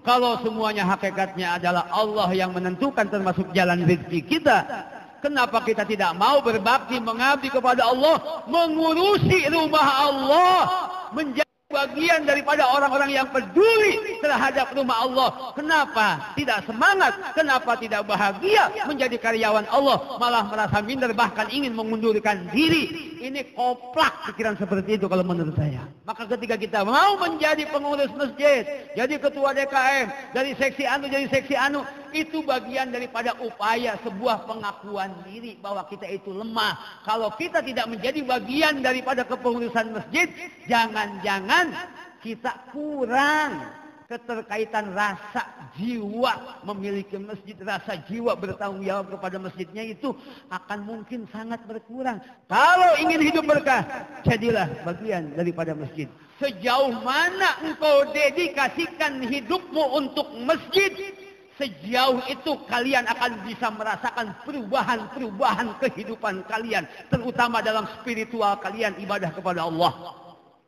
Kalau semuanya hakikatnya adalah Allah yang menentukan termasuk jalan rezeki kita, kenapa kita tidak mau berbakti mengabdi kepada Allah, mengurusi rumah Allah, menjadi bagian daripada orang-orang yang peduli terhadap rumah Allah? Kenapa tidak semangat? Kenapa tidak bahagia menjadi karyawan Allah, malah merasa minder, bahkan ingin mengundurkan diri? Ini koplak pikiran seperti itu kalau menurut saya. Maka ketika kita mau menjadi pengurus masjid, jadi ketua DKM, dari seksi anu jadi seksi anu, itu bagian daripada upaya sebuah pengakuan diri bahwa kita itu lemah. Kalau kita tidak menjadi bagian daripada kepengurusan masjid, jangan-jangan kita kurang keterkaitan rasa jiwa memiliki masjid, rasa jiwa bertanggung jawab kepada masjidnya itu akan mungkin sangat berkurang. Kalau ingin hidup berkah, jadilah bagian daripada masjid. Sejauh mana engkau dedikasikan hidupmu untuk masjid, sejauh itu kalian akan bisa merasakan perubahan-perubahan kehidupan kalian, terutama dalam spiritual kalian, ibadah kepada Allah.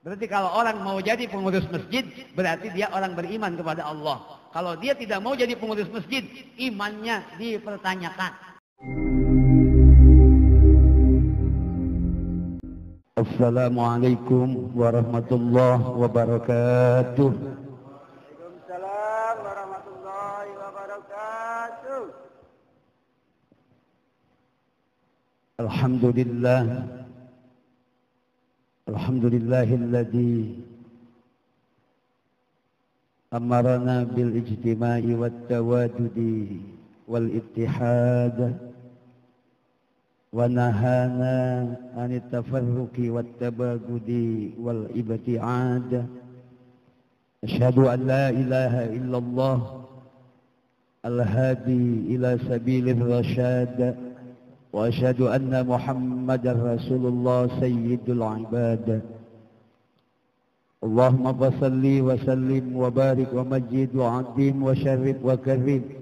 Berarti kalau orang mau jadi pengurus masjid, berarti dia orang beriman kepada Allah. Kalau dia tidak mau jadi pengurus masjid, imannya dipertanyakan. Assalamualaikum warahmatullahi wabarakatuh. Waalaikumsalam warahmatullahi wabarakatuh. Alhamdulillah. Alhamdulillahilladzi amarna bil ijtima'i wat tawadudi wal ittihad wa nahana anit tafarruqi wat tabagudi wal ibti'ad. Asyhadu an la ilaha illallah al-hadi ila sabilir rasyad, wa asyhadu anna Muhammadar Rasulullah sayyidul ibad. Allahumma salli wa sallim wa barik wa majid wa azim wa syarif wa karim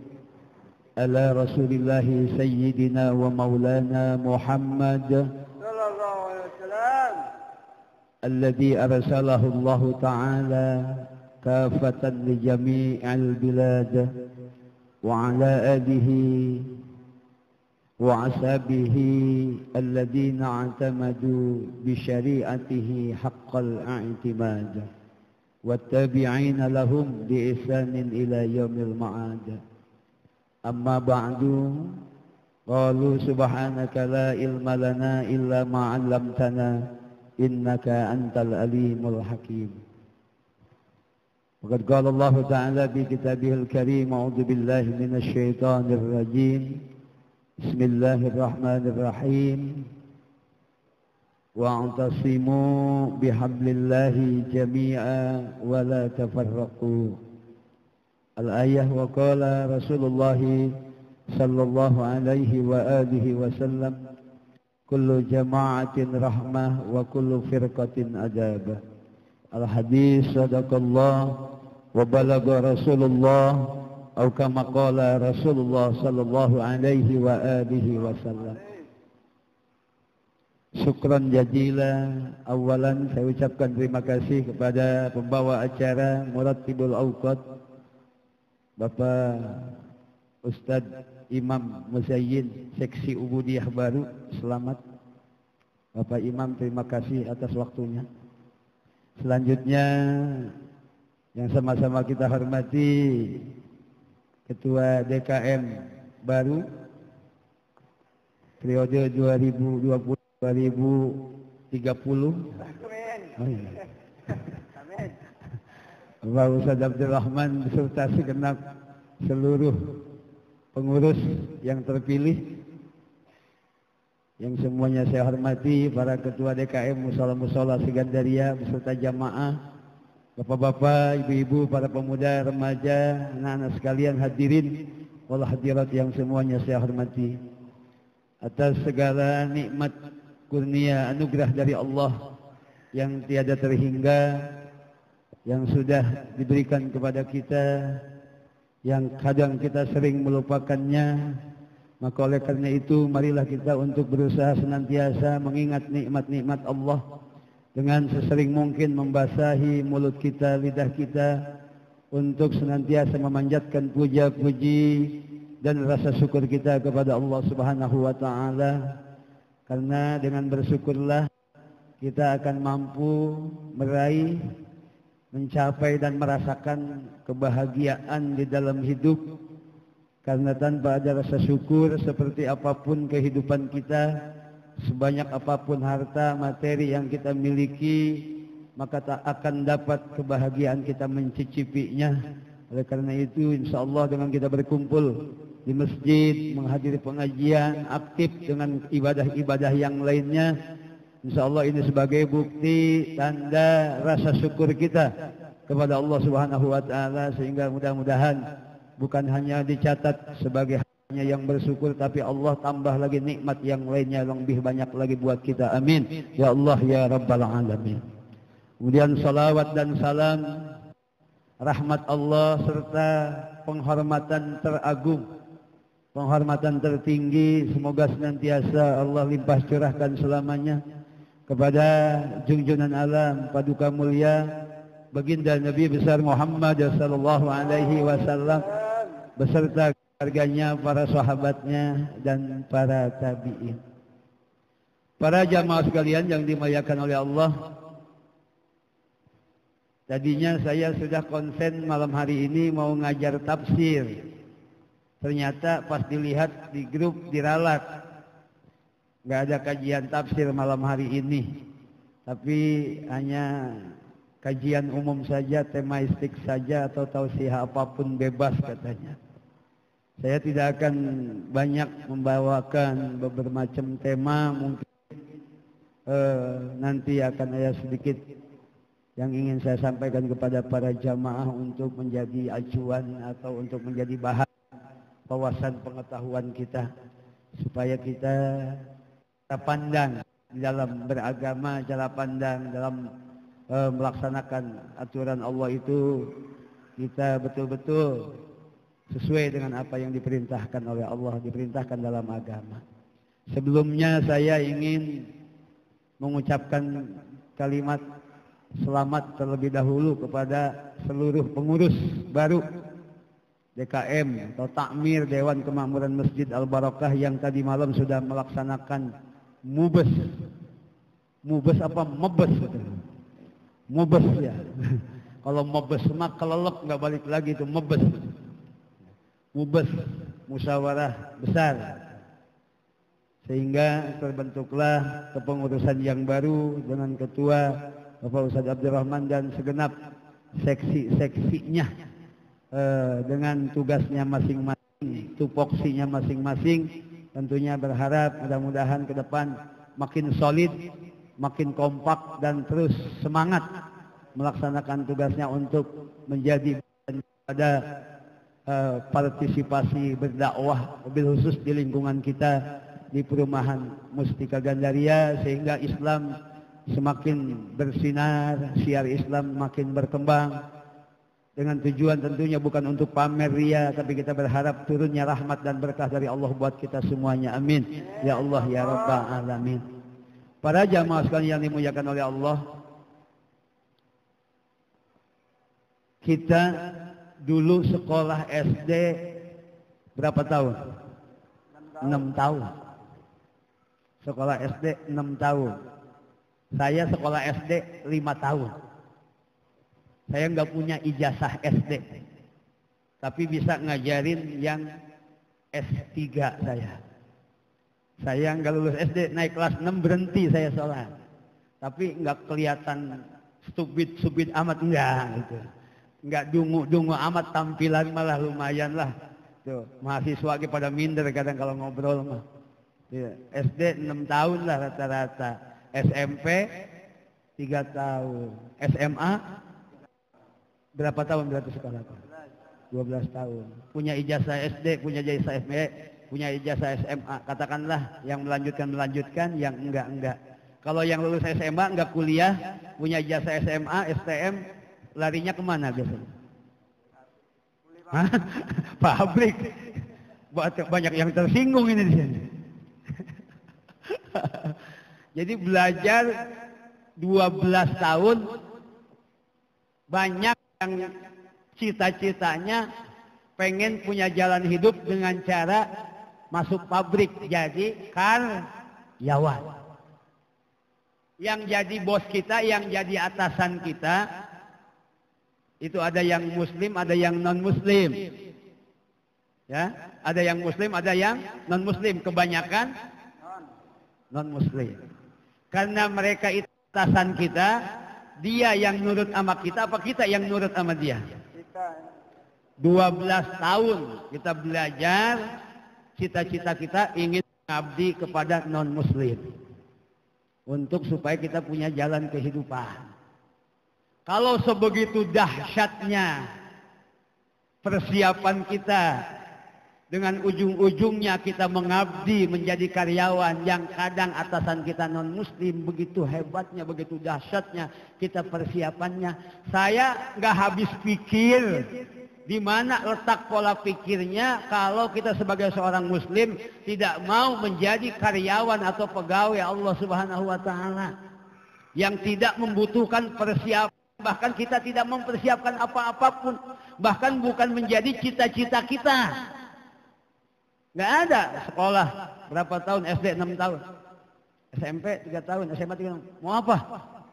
ala Rasulillah sayyidina wa maulana Muhammad sallallahu alaihi wasallam alladhi arsalahu Allah ta'ala kafatan li jami'il bilad wa ala alihi وعسابه الذين اعتمدوا بشريعته حق الاعتماد والتابعين لهم بإحسان إلى يوم المعاد. أما بعد قالوا سبحانك لا علم لنا إلا ما علمتنا إنك أنت العليم الحكيم. وقد قال الله تعالى في كتابه الكريم أعوذ بالله من الشيطان الرجيم بسم الله الرحمن الرحيم واعتصموا بحبل الله جميعا ولا تفرقوا. الآية. وقال رسول الله صلى الله عليه وآله وسلم كل جماعة رحمة وكل فرقة عذاب. الحديث. صدق الله وبلغ رسول الله atau kama qala Rasulullah sallallahu alaihi wa alihi wasallam. Syukran jazila. Awalan saya ucapkan terima kasih kepada pembawa acara Murattibul Awqat, Bapak Ustadz Imam Muzayyin Seksi Ubudiyah Baru. Selamat Bapak Imam, terima kasih atas waktunya. Selanjutnya yang sama-sama kita hormati Ketua DKM baru periode 2020-2030. Oh, iya. Bapak Ustadz Abdul Rahman beserta segenap seluruh pengurus yang terpilih, yang semuanya saya hormati, para ketua DKM Musola-Musola Segandaria beserta jamaah, bapak-bapak, ibu-ibu, para pemuda, remaja, anak-anak sekalian, hadirin wal hadirat yang semuanya saya hormati. Atas segala nikmat kurnia anugerah dari Allah yang tiada terhingga, yang sudah diberikan kepada kita, yang kadang kita sering melupakannya, maka oleh karena itu marilah kita untuk berusaha senantiasa mengingat nikmat-nikmat Allah dengan sesering mungkin membasahi mulut kita, lidah kita untuk senantiasa memanjatkan puja-puji dan rasa syukur kita kepada Allah Subhanahu wa taala, karena dengan bersyukurlah kita akan mampu meraih, mencapai dan merasakan kebahagiaan di dalam hidup. Karena tanpa ada rasa syukur, seperti apapun kehidupan kita, sebanyak apapun harta materi yang kita miliki, maka tak akan dapat kebahagiaan kita mencicipinya. Oleh karena itu, insya Allah dengan kita berkumpul di masjid, menghadiri pengajian, aktif dengan ibadah-ibadah yang lainnya, insya Allah ini sebagai bukti tanda rasa syukur kita kepada Allah Subhanahu wa taala, sehingga mudah-mudahan bukan hanya dicatat sebagai hanya yang bersyukur, tapi Allah tambah lagi nikmat yang lainnya yang lebih banyak lagi buat kita. Amin ya Allah ya Rabbal alamin. Kemudian salawat dan salam, rahmat Allah serta penghormatan teragung, penghormatan tertinggi, semoga senantiasa Allah limpah curahkan selamanya kepada junjungan alam, paduka mulia, baginda Nabi besar Muhammad sallallahu alaihi wasallam beserta keluarganya, para sahabatnya dan para tabi'in. Para jamaah sekalian yang dimuliakan oleh Allah, tadinya saya sudah konsen malam hari ini mau ngajar tafsir. Ternyata pas dilihat di grup diralat, nggak ada kajian tafsir malam hari ini, tapi hanya kajian umum saja, temaistik saja, atau tausiah apapun bebas katanya. Saya tidak akan banyak membawakan beberapa macam tema, mungkin nanti akan ada sedikit yang ingin saya sampaikan kepada para jamaah untuk menjadi acuan atau untuk menjadi bahan wawasan pengetahuan kita, supaya kita pandang di dalam beragama, cara pandang dalam melaksanakan aturan Allah itu kita betul-betul sesuai dengan apa yang diperintahkan oleh Allah, diperintahkan dalam agama. Sebelumnya saya ingin mengucapkan kalimat selamat terlebih dahulu kepada seluruh pengurus baru DKM atau Takmir Dewan Kemakmuran Masjid Al-Barakah yang tadi malam sudah melaksanakan mubes. Mubes apa? Mebes. Mubes ya. Kalau mebes mah kelelep nggak balik lagi, itu mebes. Mubes, musyawarah besar. Sehingga terbentuklah kepengurusan yang baru dengan ketua Bapak Ustadz Abdurrahman dan segenap seksi-seksinya dengan tugasnya masing-masing, tupoksinya masing-masing. Tentunya berharap mudah-mudahan ke depan makin solid, makin kompak dan terus semangat melaksanakan tugasnya untuk menjadi pada partisipasi berdakwah, lebih khusus di lingkungan kita di perumahan Mustika Gandaria, sehingga Islam semakin bersinar, syiar Islam makin berkembang, dengan tujuan tentunya bukan untuk pamer ria, tapi kita berharap turunnya rahmat dan berkah dari Allah buat kita semuanya. Amin ya Allah ya Rabbal alamin. Para jamaah sekalian yang dimuliakan oleh Allah, kita dulu sekolah SD berapa tahun? 6 tahun. Sekolah SD 6 tahun. Saya sekolah SD 5 tahun. Saya nggak punya ijazah SD, tapi bisa ngajarin yang S3 saya. Saya nggak lulus SD, naik kelas 6 berhenti saya sholat. Tapi nggak kelihatan stupid amat, enggak gitu. Nggak dungu amat, tampilan malah lumayan lah. Tuh, mahasiswa pada minder kadang kalau ngobrol mah. SD 6 tahun lah rata-rata. SMP 3 tahun. SMA berapa tahun berarti sekolah? 12 tahun. Punya ijazah SD, punya ijazah SMP, punya ijazah SMA. Katakanlah yang melanjutkan, yang enggak. Kalau yang lulus SMA enggak kuliah, punya ijazah SMA, STM, larinya kemana biasanya? Hah? Pabrik. Banyak yang tersinggung ini di sini. Jadi belajar 12 tahun, banyak yang cita-citanya pengen punya jalan hidup dengan cara masuk pabrik jadi karyawan. Yang jadi bos kita, yang jadi atasan kita, itu ada yang muslim, ada yang non-muslim. Ya, ada yang muslim, ada yang non-muslim. Kebanyakan non-muslim. Karena mereka itu atasan kita, dia yang nurut sama kita, apa kita yang nurut sama dia? 12 tahun kita belajar, cita-cita kita ingin mengabdi kepada non-muslim. Untuk supaya kita punya jalan kehidupan. Kalau sebegitu dahsyatnya persiapan kita, dengan ujung-ujungnya kita mengabdi menjadi karyawan yang kadang atasan kita non-muslim, begitu hebatnya, begitu dahsyatnya kita persiapannya. Saya nggak habis pikir di mana letak pola pikirnya kalau kita sebagai seorang muslim tidak mau menjadi karyawan atau pegawai Allah Subhanahu wa taala yang tidak membutuhkan persiapan, bahkan kita tidak mempersiapkan apa-apapun, bahkan bukan menjadi cita-cita kita. Nggak ada sekolah berapa tahun, SD 6 tahun, SMP 3 tahun, SMA 3 tahun. Mau apa?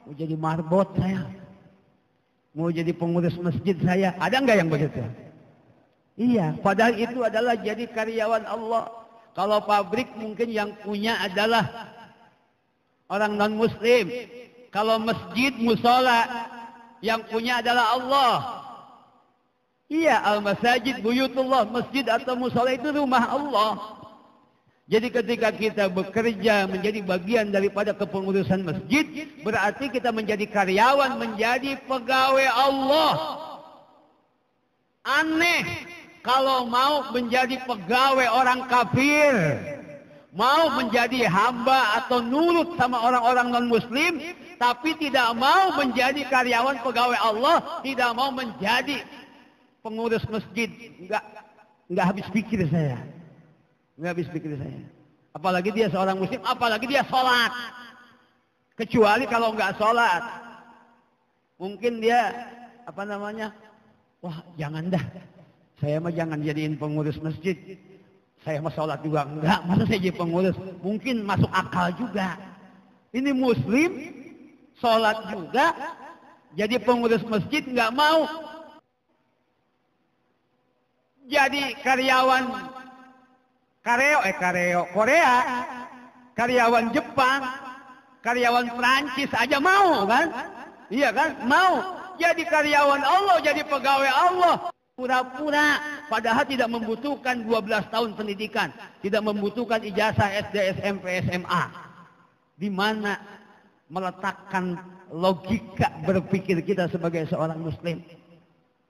Mau jadi marbot saya. Mau jadi pengurus masjid saya. Ada nggak yang begitu? Iya, padahal itu adalah jadi karyawan Allah. Kalau pabrik mungkin yang punya adalah orang non-muslim. Kalau masjid, musola, yang punya adalah Allah. Iya, al-masajid buyutullah, masjid atau musola itu rumah Allah. Jadi ketika kita bekerja menjadi bagian daripada kepengurusan masjid, berarti kita menjadi karyawan, menjadi pegawai Allah. Aneh kalau mau menjadi pegawai orang kafir, mau menjadi hamba atau nurut sama orang-orang non-muslim, tapi tidak mau menjadi karyawan pegawai Allah, tidak mau menjadi pengurus masjid. Enggak habis pikir saya. Nggak habis pikir saya. Apalagi dia seorang muslim, apalagi dia sholat. Kecuali kalau nggak sholat. Mungkin dia, wah jangan dah. Saya mah jangan jadiin pengurus masjid. Saya mah sholat juga enggak. Masa saya jadi pengurus? Mungkin masuk akal juga. Ini muslim, sholat juga, jadi pengurus masjid nggak mau. Jadi karyawan Korea, karyawan Jepang, karyawan Prancis aja mau kan? Iya kan? Mau jadi karyawan Allah, jadi pegawai Allah. Pura-pura, padahal tidak membutuhkan 12 tahun pendidikan, tidak membutuhkan ijazah SD, SMP, SMA. Di mana meletakkan logika berpikir kita sebagai seorang muslim?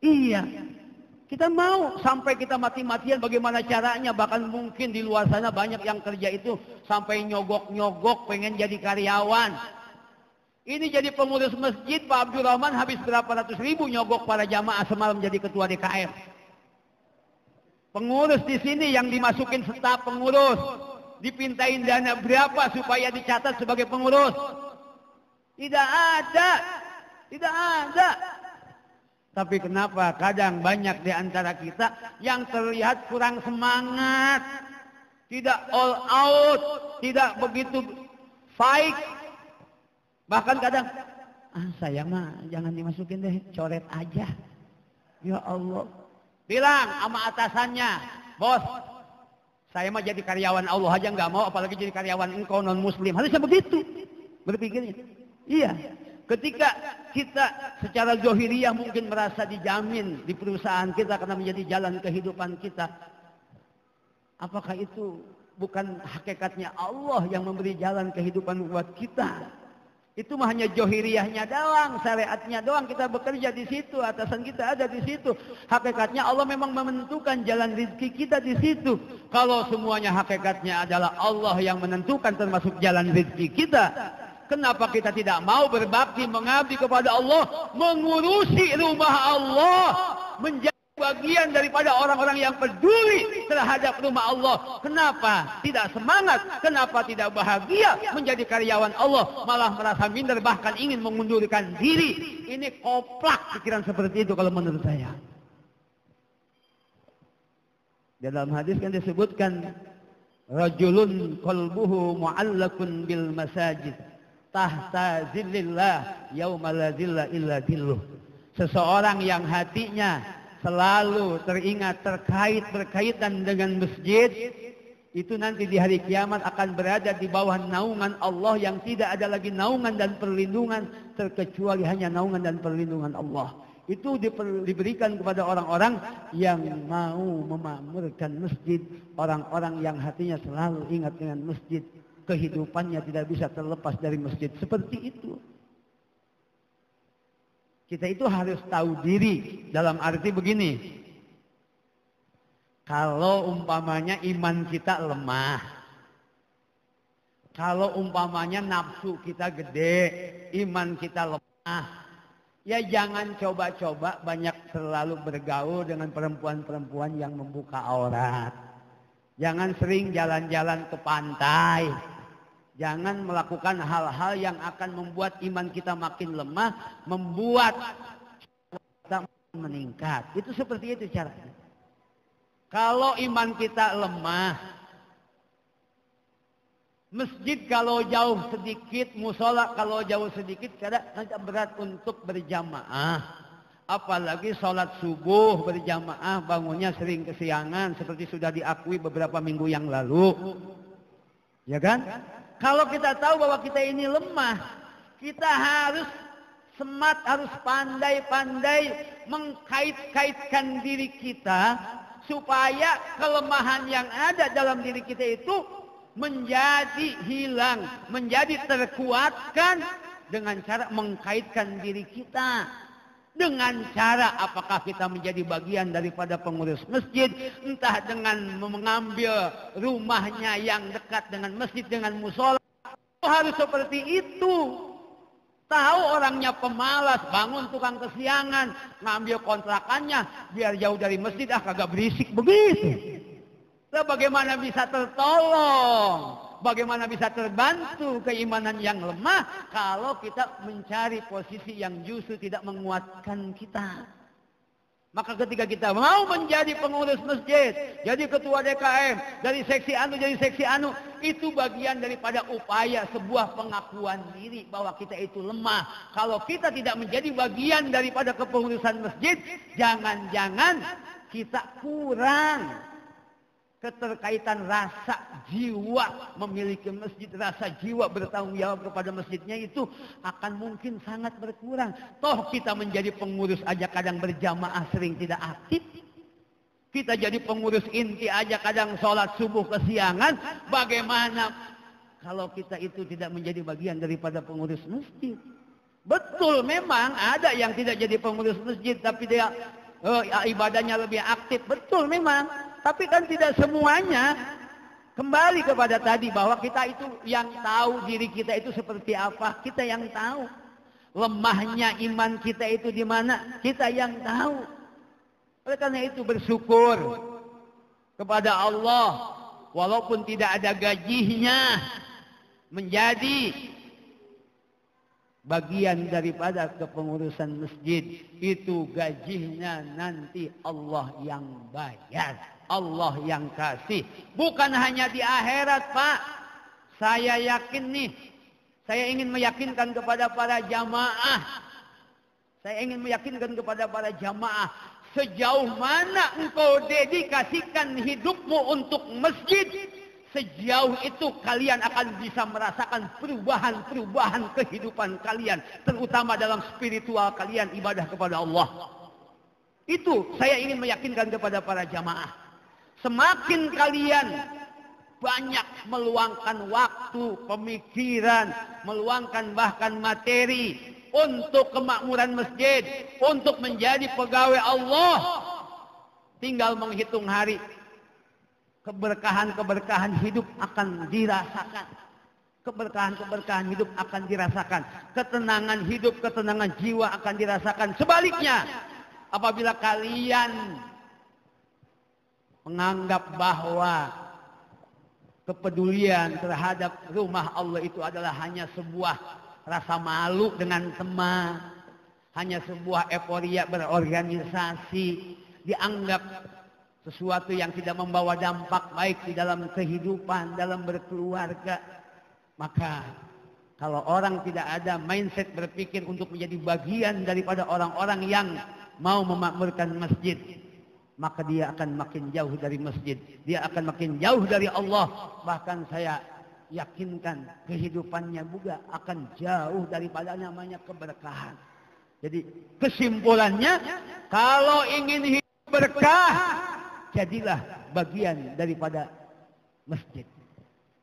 Iya. Kita mau sampai kita mati-matian bagaimana caranya. Bahkan mungkin di luar sana banyak yang kerja itu sampai nyogok-nyogok pengen jadi karyawan. Ini jadi pengurus masjid, Pak Abdurrahman habis berapa ratus ribu nyogok para jamaah semalam jadi ketua DKM. Pengurus di sini yang dimasukin staf pengurus, dipintain dana berapa supaya dicatat sebagai pengurus. Tidak ada. Tidak ada. Tapi kenapa kadang banyak di antara kita yang terlihat kurang semangat, tidak all out, tidak begitu fight. Bahkan kadang, saya mah jangan dimasukin deh, coret aja. Ya Allah. Bilang sama atasannya, bos, saya mah jadi karyawan Allah aja nggak mau, apalagi jadi karyawan engkau non muslim. Harusnya begitu berpikirnya. Iya. Ketika kita secara zohiriyah mungkin merasa dijamin di perusahaan kita karena menjadi jalan kehidupan kita. Apakah itu bukan hakikatnya Allah yang memberi jalan kehidupan buat kita? Itu mah hanya zohiriyahnya doang, syariatnya doang. Kita bekerja di situ, atasan kita ada di situ. Hakikatnya Allah memang menentukan jalan rezeki kita di situ. Kalau semuanya hakikatnya adalah Allah yang menentukan termasuk jalan rezeki kita, kenapa kita tidak mau berbakti, mengabdi kepada Allah, mengurusi rumah Allah, menjadi bagian daripada orang-orang yang peduli terhadap rumah Allah? Kenapa tidak semangat? Kenapa tidak bahagia menjadi karyawan Allah? Malah merasa minder, bahkan ingin mengundurkan diri. Ini koplak pikiran seperti itu kalau menurut saya. Dalam hadis kan disebutkan rajulun qalbuhu mu'allakun bil masajid tahta zillillah yauma la zilla illa zilluh. Seseorang yang hatinya selalu teringat berkaitan dengan masjid, itu nanti di hari kiamat akan berada di bawah naungan Allah yang tidak ada lagi naungan dan perlindungan terkecuali hanya naungan dan perlindungan Allah. Itu diberikan kepada orang-orang yang mau memakmurkan masjid, orang-orang yang hatinya selalu ingat dengan masjid, kehidupannya tidak bisa terlepas dari masjid. Seperti itu. Kita itu harus tahu diri dalam arti begini. Kalau umpamanya iman kita lemah, kalau umpamanya nafsu kita gede, iman kita lemah, ya jangan coba-coba banyak terlalu bergaul dengan perempuan-perempuan yang membuka aurat. Jangan sering jalan-jalan ke pantai. Jangan melakukan hal-hal yang akan membuat iman kita makin lemah, membuat kita meningkat. Itu seperti itu caranya. Kalau iman kita lemah, masjid kalau jauh sedikit, musola kalau jauh sedikit, kadang agak berat untuk berjamaah. Apalagi sholat subuh berjamaah, bangunnya sering kesiangan, seperti sudah diakui beberapa minggu yang lalu. Ya kan? Kalau kita tahu bahwa kita ini lemah, kita harus smart, harus pandai-pandai mengkait-kaitkan diri kita supaya kelemahan yang ada dalam diri kita itu menjadi hilang, menjadi terkuatkan dengan cara mengkaitkan diri kita. Dengan cara apakah kita menjadi bagian daripada pengurus masjid, entah dengan mengambil rumahnya yang dekat dengan masjid, dengan musola. Harus seperti itu. Tahu orangnya pemalas, bangun tukang kesiangan, ngambil kontrakannya biar jauh dari masjid, kagak berisik begitu. Lah bagaimana bisa tertolong? Bagaimana bisa terbantu keimanan yang lemah kalau kita mencari posisi yang justru tidak menguatkan kita. Maka ketika kita mau menjadi pengurus masjid, jadi ketua DKM, dari seksi anu jadi seksi anu, itu bagian daripada upaya sebuah pengakuan diri bahwa kita itu lemah. Kalau kita tidak menjadi bagian daripada kepengurusan masjid, jangan-jangan kita kurang keterkaitan rasa jiwa memiliki masjid, rasa jiwa bertanggung jawab kepada masjidnya itu akan mungkin sangat berkurang. Toh kita menjadi pengurus aja kadang berjamaah sering tidak aktif. Kita jadi pengurus inti aja kadang sholat subuh kesiangan. Bagaimana kalau kita itu tidak menjadi bagian daripada pengurus masjid? Betul, memang ada yang tidak jadi pengurus masjid tapi dia ibadahnya lebih aktif. Betul memang. Tapi kan tidak semuanya. Kembali kepada tadi bahwa kita itu yang tahu diri kita itu seperti apa. Kita yang tahu. Lemahnya iman kita itu di mana. Kita yang tahu. Oleh karena itu bersyukur kepada Allah. Walaupun tidak ada gajinya. Menjadi bagian daripada kepengurusan masjid. Itu gajinya nanti Allah yang bayar. Allah yang kasih. Bukan hanya di akhirat, Pak. Saya yakin nih. Saya ingin meyakinkan kepada para jamaah. Saya ingin meyakinkan kepada para jamaah. Sejauh mana engkau dedikasikan hidupmu untuk masjid, sejauh itu kalian akan bisa merasakan perubahan-perubahan kehidupan kalian. Terutama dalam spiritual kalian, ibadah kepada Allah. Itu saya ingin meyakinkan kepada para jamaah. Semakin kalian banyak meluangkan waktu, pemikiran, meluangkan bahkan materi untuk kemakmuran masjid, untuk menjadi pegawai Allah, tinggal menghitung hari. Keberkahan-keberkahan hidup akan dirasakan. Keberkahan-keberkahan hidup akan dirasakan. Ketenangan hidup, ketenangan jiwa akan dirasakan. Sebaliknya, apabila kalian menganggap bahwa kepedulian terhadap rumah Allah itu adalah hanya sebuah rasa malu dengan teman, hanya sebuah euforia berorganisasi, dianggap sesuatu yang tidak membawa dampak baik di dalam kehidupan, dalam berkeluarga. Maka kalau orang tidak ada mindset berpikir untuk menjadi bagian daripada orang-orang yang mau memakmurkan masjid, maka dia akan makin jauh dari masjid, dia akan makin jauh dari Allah. Bahkan saya yakinkan kehidupannya juga akan jauh daripada namanya keberkahan. Jadi kesimpulannya, kalau ingin hidup berkah, jadilah bagian daripada masjid.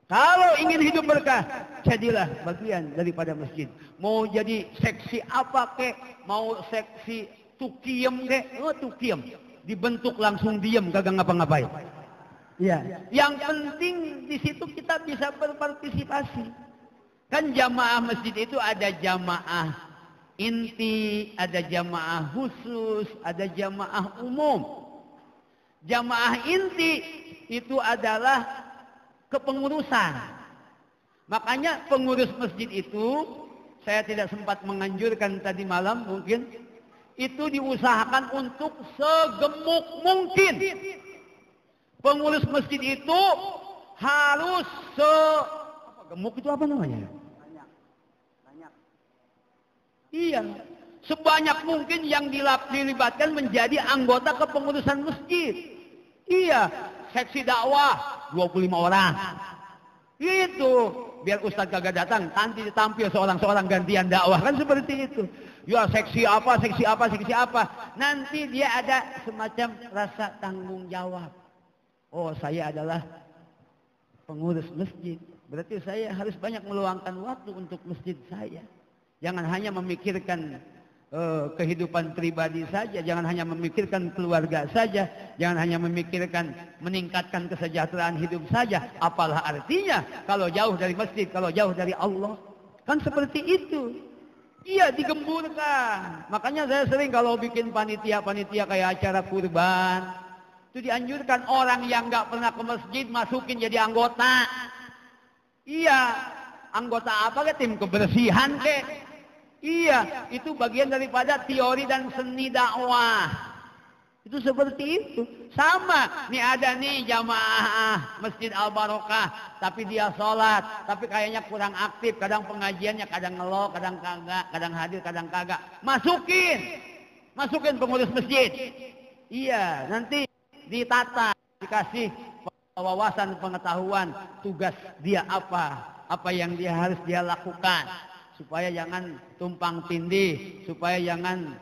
Kalau ingin hidup berkah, jadilah bagian daripada masjid. Mau jadi seksi apa kek, mau seksi tukiem kek, tukiem. Dibentuk langsung diem, kagak ngapa-ngapain. Ya, yang penting di situ kita bisa berpartisipasi. Kan jamaah masjid itu ada jamaah inti, ada jamaah khusus, ada jamaah umum. Jamaah inti itu adalah kepengurusan. Makanya pengurus masjid itu, saya tidak sempat menganjurkan tadi malam mungkin, itu diusahakan untuk segemuk mungkin. Pengurus masjid itu harus gemuk itu apa namanya? Banyak. Iya. Sebanyak mungkin yang dilibatkan menjadi anggota kepengurusan masjid. Iya. Seksi dakwah 25 orang. Itu biar ustaz kagak datang, nanti ditampil seorang gantian dakwah, kan seperti itu. Ya seksi apa. Nanti dia ada semacam rasa tanggung jawab. Oh, saya adalah pengurus masjid. Berarti saya harus banyak meluangkan waktu untuk masjid saya. Jangan hanya memikirkan kehidupan pribadi saja, jangan hanya memikirkan keluarga saja, jangan hanya memikirkan meningkatkan kesejahteraan hidup saja. Apalah artinya kalau jauh dari masjid, kalau jauh dari Allah? Kan seperti itu. Iya, digemburkan. Makanya saya sering kalau bikin panitia kayak acara kurban, itu dianjurkan orang yang nggak pernah ke masjid masukin jadi anggota. Iya, anggota apa ke tim kebersihan ke? Iya, itu bagian daripada teori dan seni dakwah. Itu seperti itu. Sama, nih ada nih jamaah Masjid Al-Barokah, tapi dia sholat, tapi kayaknya kurang aktif. Kadang pengajiannya, kadang ngelok, kadang kagak, kadang hadir, kadang kagak. Masukin pengurus masjid. Iya, nanti ditata, dikasih wawasan pengetahuan, tugas dia apa yang dia harus dia lakukan. Supaya jangan tumpang tindih, supaya jangan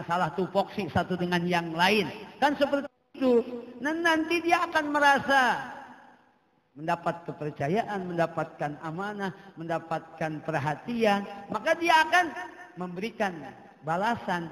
salah tupoksi satu dengan yang lain. Kan seperti itu. Dan nanti dia akan merasa mendapat kepercayaan, mendapatkan amanah, mendapatkan perhatian. Maka dia akan memberikan balasan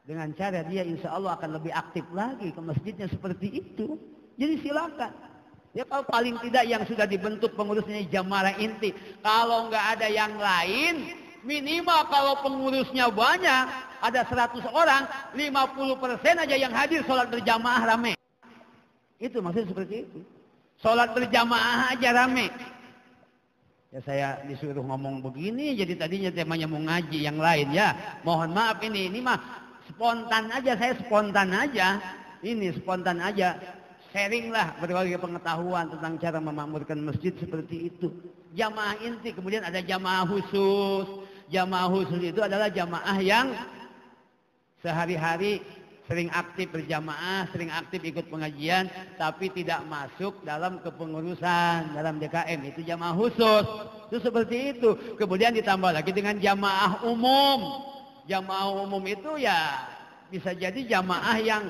dengan cara dia insya Allah akan lebih aktif lagi ke masjidnya seperti itu. Jadi silakan. Ya kalau paling tidak yang sudah dibentuk pengurusnya jamaah inti. Kalau nggak ada yang lain, minimal kalau pengurusnya banyak, ada 100 orang, 50% aja yang hadir sholat berjamaah rame. Itu maksudnya seperti itu. Sholat berjamaah aja rame. Ya saya disuruh ngomong begini, jadi tadinya temanya mau ngaji yang lain ya. Mohon maaf ini mah spontan aja, saya spontan aja. Ini spontan aja. Sharing lah berbagai pengetahuan tentang cara memakmurkan masjid seperti itu. Jamaah inti, kemudian ada jamaah khusus. Jamaah khusus itu adalah jamaah yang sehari-hari sering aktif berjamaah, sering aktif ikut pengajian, tapi tidak masuk dalam kepengurusan, dalam DKM. Itu jamaah khusus. Itu seperti itu. Kemudian ditambah lagi dengan jamaah umum. Jamaah umum itu ya bisa jadi jamaah yang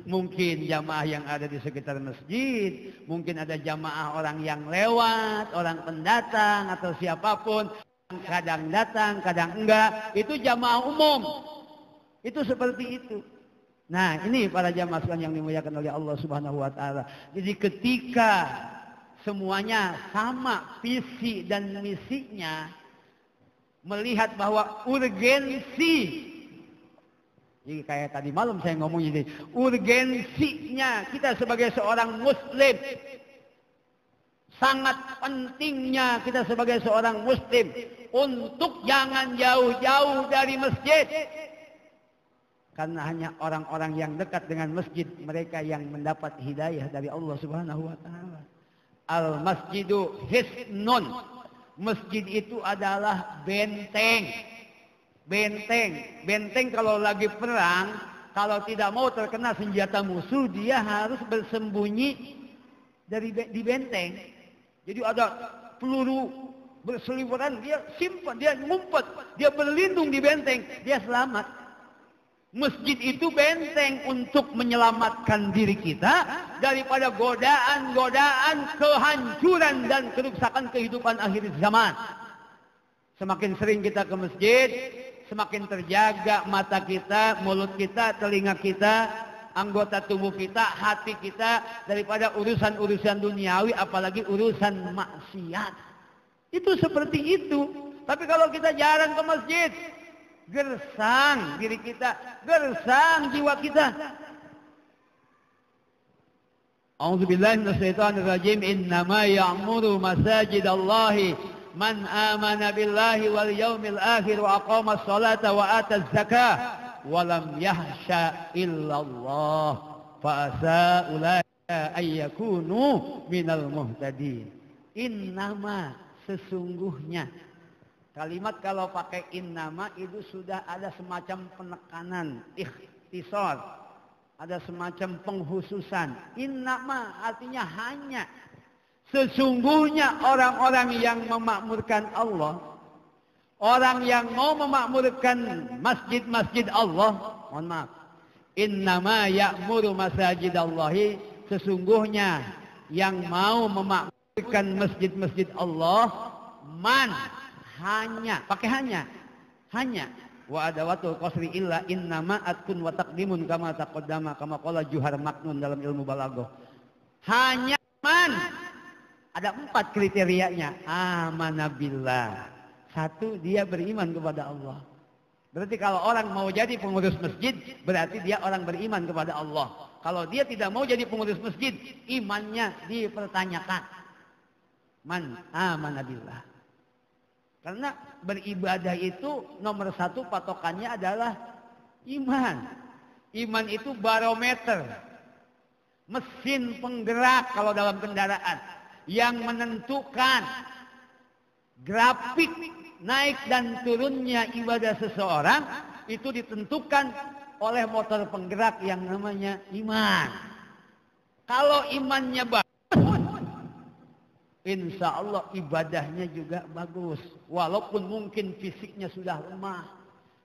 mungkin jamaah yang ada di sekitar masjid, mungkin ada jamaah orang yang lewat, orang pendatang atau siapapun, kadang datang, kadang enggak, itu jamaah umum. Itu seperti itu. Nah, ini para jamaah sekalian yang dimuliakan oleh Allah Subhanahu wa taala. Jadi ketika semuanya sama visi dan misinya, melihat bahwa urgensi. Jadi kayak tadi malam saya ngomong ini, urgensinya kita sebagai seorang muslim, sangat pentingnya kita sebagai seorang muslim untuk jangan jauh-jauh dari masjid. Karena hanya orang-orang yang dekat dengan masjid, mereka yang mendapat hidayah dari Allah Subhanahu wa taala. Al-masjidu hisnun. Masjid itu adalah benteng. Benteng kalau lagi perang, kalau tidak mau terkena senjata musuh, dia harus bersembunyi di benteng. Jadi ada peluru berseliweran, dia simpan, dia ngumpet, dia berlindung di benteng, dia selamat. Masjid itu benteng untuk menyelamatkan diri kita daripada godaan-godaan kehancuran dan kerusakan kehidupan akhir zaman. Semakin sering kita ke masjid, semakin terjaga mata kita, mulut kita, telinga kita, anggota tubuh kita, hati kita daripada urusan-urusan duniawi, apalagi urusan maksiat. Itu seperti itu. Tapi kalau kita jarang ke masjid, gersang diri kita, gersang jiwa kita. A'udzubillahi minasyaitonirrajim. Innama ya'muru masajidallahi man amana billahi wal yaumil akhir wa aqama as-salata wa ata az-zakah wa lam yahsha illallah fa asa ulaika ay yakunu minal muhtadin. Innama, sesungguhnya. Kalimat kalau pakai innama itu sudah ada semacam penekanan, ikhtisar, ada semacam penghususan. Innama artinya hanya. Sesungguhnya orang-orang yang memakmurkan Allah, orang yang mau memakmurkan masjid-masjid Allah, mohon maaf, innama ya'muru masajidallahi, sesungguhnya yang mau memakmurkan masjid-masjid Allah, man, hanya, pakai hanya wa adawatul qasri illa innama atkun wa taqdimun kama taqaddama kama qala Juhar Maknun dalam ilmu balaghah. Hanya man, ada 4 kriterianya. Amana billah, 1, dia beriman kepada Allah. Berarti kalau orang mau jadi pengurus masjid, berarti dia orang beriman kepada Allah. Kalau dia tidak mau jadi pengurus masjid, imannya dipertanyakan. Man amana billah. Karena beribadah itu nomor 1 patokannya adalah iman. Iman itu barometer, mesin penggerak kalau dalam kendaraan, yang menentukan grafik naik dan turunnya ibadah seseorang itu ditentukan oleh motor penggerak yang namanya iman. Kalau imannya bagus, insya Allah ibadahnya juga bagus. Walaupun mungkin fisiknya sudah lemah,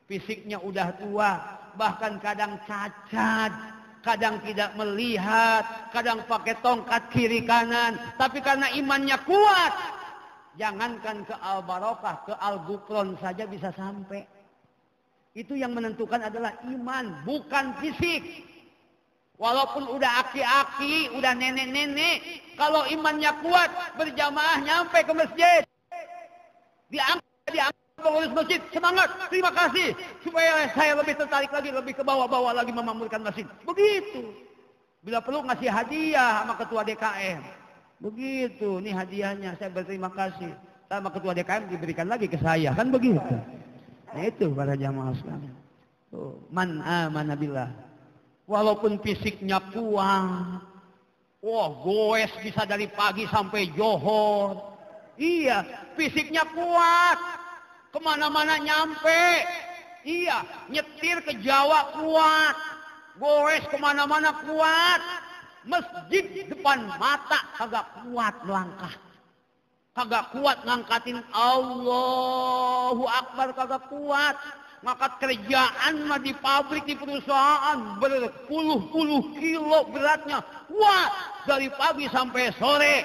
fisiknya udah tua, bahkan kadang cacat, kadang tidak melihat, kadang pakai tongkat kiri kanan. Tapi karena imannya kuat, jangankan ke Al-Barokah, ke Al-Gufron saja bisa sampai. Itu yang menentukan adalah iman, bukan fisik. Walaupun udah aki-aki, udah nenek-nenek, kalau imannya kuat, berjamaah nyampe ke masjid. Diangkat pengurus masjid, semangat, terima kasih. Supaya saya lebih tertarik lagi, lebih ke bawah-bawah lagi memakmurkan masjid. Begitu. Bila perlu ngasih hadiah sama ketua DKM. Begitu, ini hadiahnya, saya berterima kasih. Sama ketua DKM diberikan lagi ke saya, kan begitu. Nah itu para jamaah sekalian. Man amana billah. Walaupun fisiknya kuat, wah goes bisa dari pagi sampai johor. Iya, fisiknya kuat, kemana-mana nyampe. Iya, nyetir ke Jawa kuat, goes kemana-mana kuat. Masjid depan mata kagak kuat melangkah, kagak kuat ngangkatin Allahu Akbar, kagak kuat. Ngangkat kerjaan mah di pabrik, di perusahaan berpuluh-puluh kilo beratnya. Wah, dari pagi sampai sore.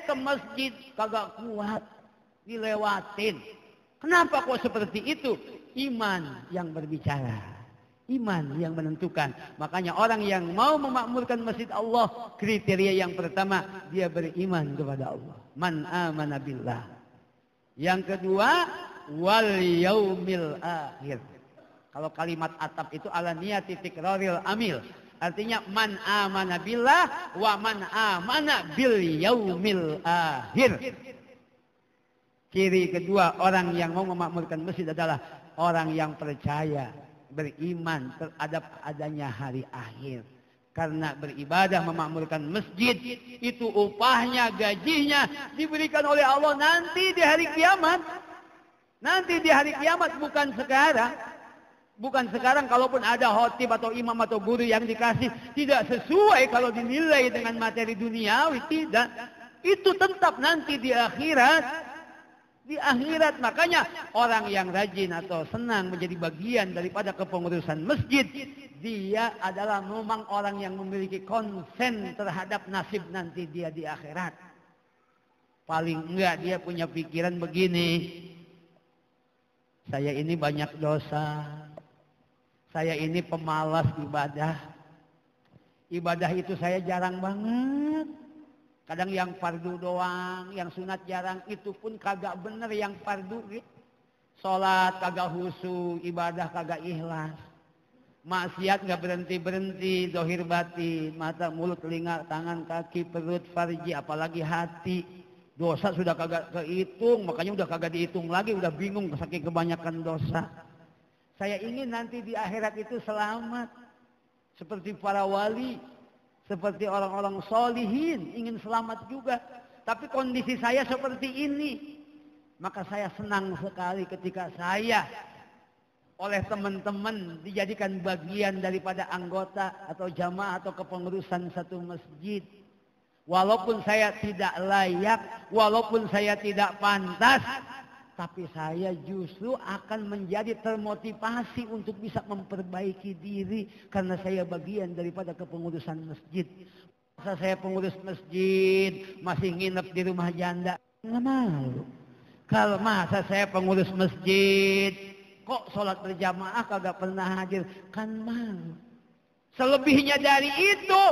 Ke masjid kagak kuat, dilewatin. Kenapa kok seperti itu? Iman yang berbicara, iman yang menentukan. Makanya orang yang mau memakmurkan masjid Allah, kriteria yang pertama, dia beriman kepada Allah. Man amana billah. Yang kedua, wal yaumil akhir. Kalau kalimat atap itu ala niyati tikraril amil. Artinya man amana billah wa man amana bil yaumil akhir. Ciri kedua orang yang mau memakmurkan masjid adalah orang yang percaya beriman terhadap adanya hari akhir. Karena beribadah memakmurkan masjid itu upahnya, gajinya diberikan oleh Allah nanti di hari kiamat. Nanti di hari kiamat, bukan sekarang. Bukan sekarang, kalaupun ada khotib atau imam atau guru yang dikasih tidak sesuai kalau dinilai dengan materi duniawi, tidak. Itu tetap nanti di akhirat. Di akhirat, makanya orang yang rajin atau senang menjadi bagian daripada kepengurusan masjid, dia adalah memang orang yang memiliki konsen terhadap nasib nanti dia di akhirat. Paling enggak dia punya pikiran begini, saya ini banyak dosa, saya ini pemalas ibadah. Ibadah itu saya jarang banget. Kadang yang fardu doang, yang sunat jarang, itu pun kagak bener yang fardu. Sholat kagak khusyuk, ibadah kagak ikhlas. Maksiat gak berhenti-berhenti, dohir batin, mata, mulut, telinga, tangan, kaki, perut, farji, apalagi hati. Dosa sudah kagak kehitung, makanya udah kagak dihitung lagi, udah bingung saking kebanyakan dosa. Saya ingin nanti di akhirat itu selamat. Seperti para wali. Seperti orang-orang solihin ingin selamat juga. Tapi kondisi saya seperti ini. Maka saya senang sekali ketika saya oleh teman-teman dijadikan bagian daripada anggota atau jamaah atau kepengurusan satu masjid. Walaupun saya tidak layak, walaupun saya tidak pantas, tapi saya justru akan menjadi termotivasi untuk bisa memperbaiki diri karena saya bagian daripada kepengurusan masjid. Masa saya pengurus masjid masih nginep di rumah janda, nggak malu. Kalau masa saya pengurus masjid kok sholat berjamaah kagak pernah hadir, kan malu. Selebihnya dari itu,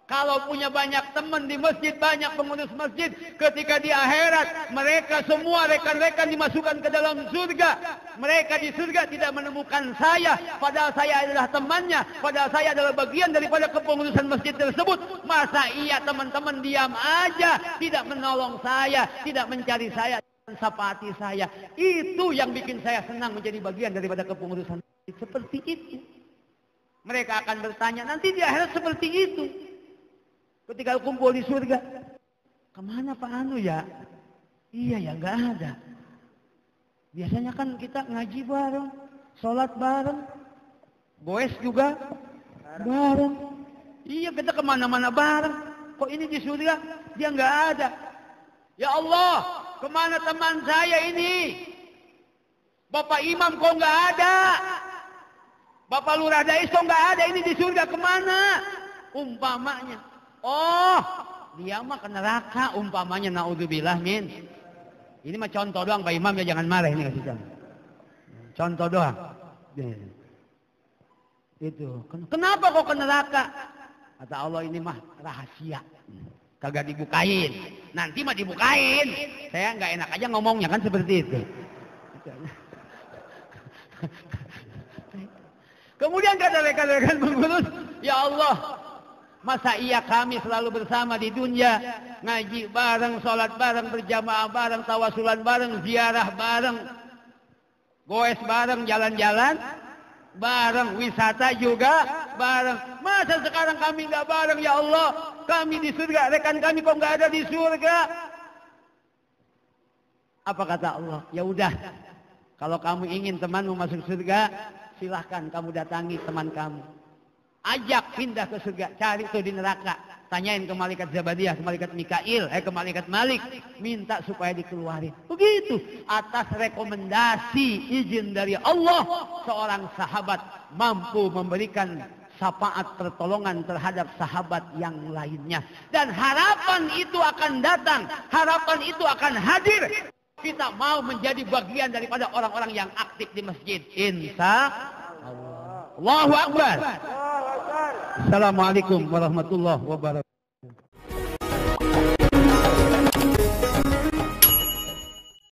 kalau punya banyak teman di masjid, banyak pengurus masjid, ketika di akhirat mereka semua rekan-rekan dimasukkan ke dalam surga. Mereka di surga tidak menemukan saya, padahal saya adalah temannya, padahal saya adalah bagian daripada kepengurusan masjid tersebut. Masa iya teman-teman diam aja, tidak menolong saya, tidak mencari saya, sapati saya. Itu yang bikin saya senang menjadi bagian daripada kepengurusan masjid. Seperti itu. Mereka akan bertanya nanti di akhirat seperti itu. Ketika kumpul di surga, kemana Pak Anu ya? Iya ya, nggak ada. Biasanya kan kita ngaji bareng, sholat bareng, goes juga bareng. Iya, kita kemana-mana bareng. Kok ini di surga dia nggak ada? Ya Allah, kemana teman saya ini? Bapak Imam kok nggak ada? Bapak Lurah Dais kok nggak ada? Ini di surga kemana? Umpamanya. Oh, dia mah ke neraka umpamanya, naudzubillah min. Ini mah contoh doang Pak Imam ya, jangan marah ini kasih contoh. Contoh doang. Itu. Kenapa kok ke neraka? Kata Allah ini mah rahasia. Kagak dibukain. Nanti mah dibukain. Saya nggak enak aja ngomongnya kan seperti itu. Kemudian kata rekan-rekan pengurus, ya Allah, masa iya kami selalu bersama di dunia, ngaji bareng, sholat bareng, berjamaah bareng, tawasulan bareng, ziarah bareng, goes bareng, jalan-jalan bareng, wisata juga bareng. Masa sekarang kami nggak bareng ya Allah? Kami di surga, rekan kami kok nggak ada di surga? Apa kata Allah? Ya udah, kalau kamu ingin temanmu masuk surga, silahkan kamu datangi teman kamu. Ajak pindah ke surga, cari tuh di neraka. Tanyain ke malaikat Zabadiyah, ke malaikat Mikail, ke malaikat Malik. Minta supaya dikeluarin. Begitu. Atas rekomendasi izin dari Allah, seorang sahabat mampu memberikan syafaat pertolongan terhadap sahabat yang lainnya. Dan harapan itu akan datang. Harapan itu akan hadir. Kita mau menjadi bagian daripada orang-orang yang aktif di masjid. Insya Allah. Allahu Akbar. Assalamualaikum warahmatullahi wabarakatuh.